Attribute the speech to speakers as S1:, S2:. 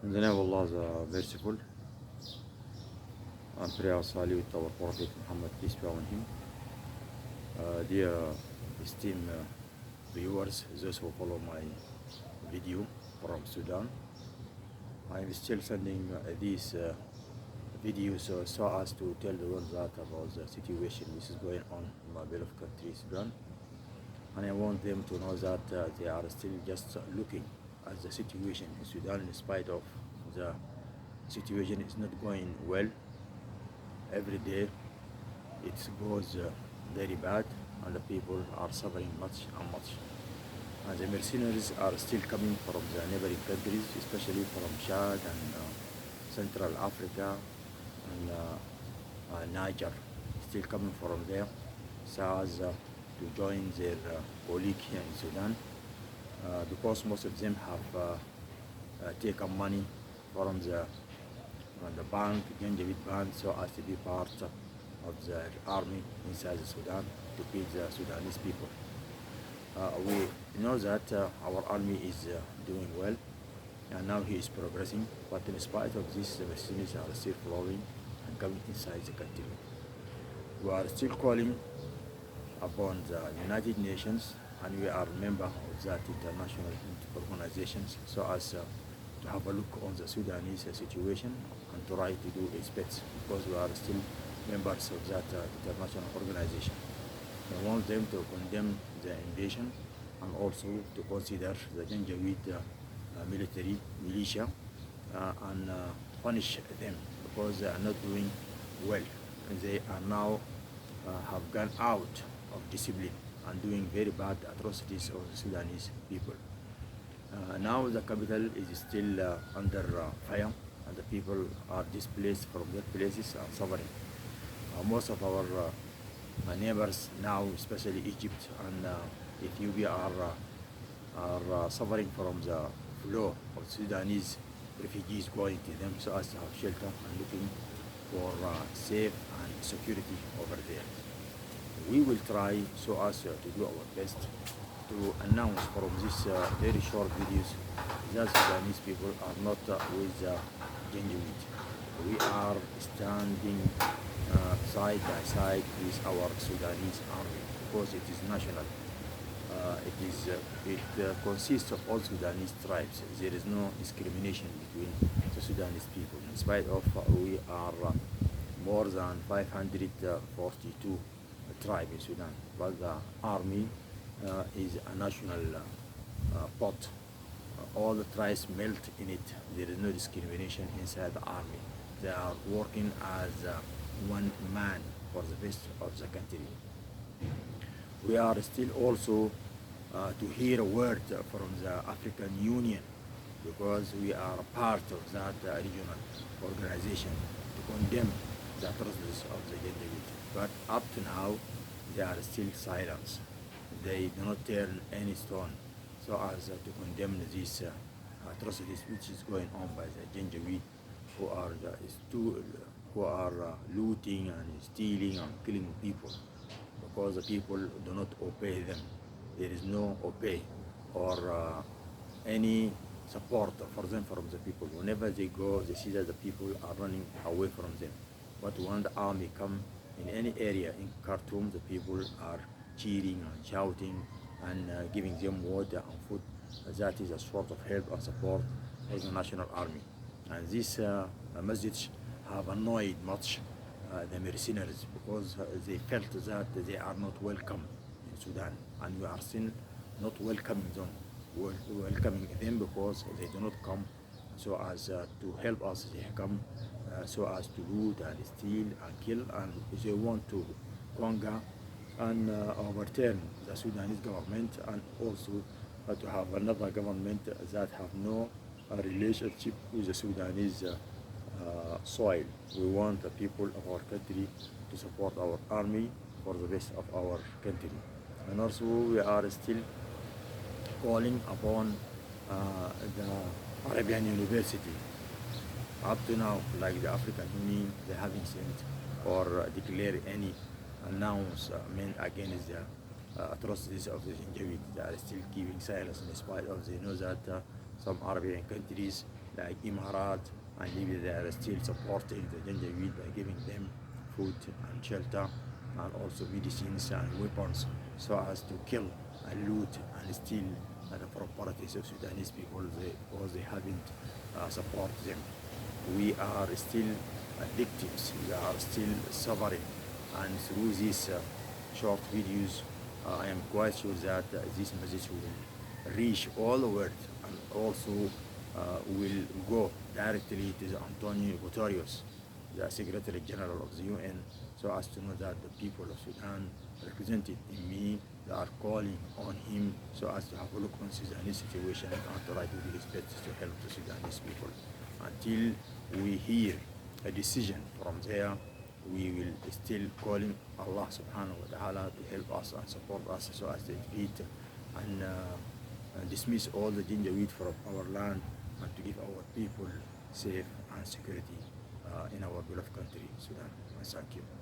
S1: In the name of Allah the Merciful, and prayer salute our Prophet Muhammad, peace be upon him. Dear esteemed viewers, those who follow my video from Sudan, I am still sending these videos so as to tell the world that about the situation which is going on in my beloved country, Sudan. And I want them to know that they are still just looking at the situation in Sudan, in spite of the situation is not going well. Every day it goes very bad, and the people are suffering much and much. And the mercenaries are still coming from the neighboring countries, especially from Chad and Central Africa and Niger, still coming from there, so as to join their colleague here in Sudan, because most of them have taken money from the bank, Janjaweed Bank, so as to be part of the army inside Sudan to feed the Sudanese people. We know that our army is doing well, and now he is progressing, but in spite of this, the mercenaries are still flowing and coming inside the country. We are still calling upon the United Nations, and we are member of that international organizations, so as to have a look on the Sudanese situation and try to do its best, because we are still members of that international organization. We want them to condemn the invasion and also to consider the Janjaweed military militia and punish them, because they are not doing well. They are now have gone out of discipline and doing very bad atrocities of the Sudanese people. Now the capital is still under fire, and the people are displaced from their places and suffering. Most of our neighbors now, especially Egypt and Ethiopia, are suffering from the flow of Sudanese refugees going to them, so as to have shelter and looking for safe and security over there. We will try so as to do our best to announce from these very short videos that Sudanese people are not with Janjaweed. We are standing side by side with our Sudanese army, because it is national. It consists of all Sudanese tribes. There is no discrimination between the Sudanese people, in spite of we are more than 542 tribes in Sudan, but the army is a national pot. All the tribes melt in it. There is no discrimination inside the army. They are working as one man for the best of the country. We are still also to hear a word from the African Union, because we are part of that regional organization, to condemn the atrocities of the Janjaweed. But up to now, they are still silent. They do not turn any stone so as to condemn these atrocities which is going on by the Janjaweed, who are looting and stealing and killing people, because the people do not obey them. There is no obey or any support for them from the people. Whenever they go, they see that the people are running away from them. But when the army come in any area in Khartoum, the people are cheering and shouting and giving them water and food. That is a sort of help and support for the national army. And this message have annoyed much the mercenaries, because they felt that they are not welcome in Sudan, and we are still not welcoming them because they do not come so as to help us. They come so as to loot and steal and kill, and they want to conquer and overturn the Sudanese government, and also to have another government that have no relationship with the Sudanese soil. We want the people of our country to support our army for the best of our country. And also we are still calling upon the Arabian University. Up to now, like the African Union, they haven't sent or declared any announcement against the atrocities of the Janjaweed. They are still keeping silence, in spite of they know that some Arabian countries like Emirat and Libya, they are still supporting the Janjaweed by giving them food and shelter and also medicines and weapons so as to kill and loot and steal the properties of Sudanese people because they haven't support them. We are still victims, we are still suffering, and through these short videos I am quite sure that this message will reach all the world and also will go directly to the Antonio Guterres, the Secretary General of the UN, so as to know that the people of Sudan represented in me, they are calling on him so as to have a look on Sudanese situation and try to do his best to help the Sudanese people. Until we hear a decision from there, we will still calling Allah subhanahu wa ta'ala to help us and support us so as to defeat and dismiss all the Janjaweed from our land and to give our people safe and security in our beloved country, Sudan. Thank you.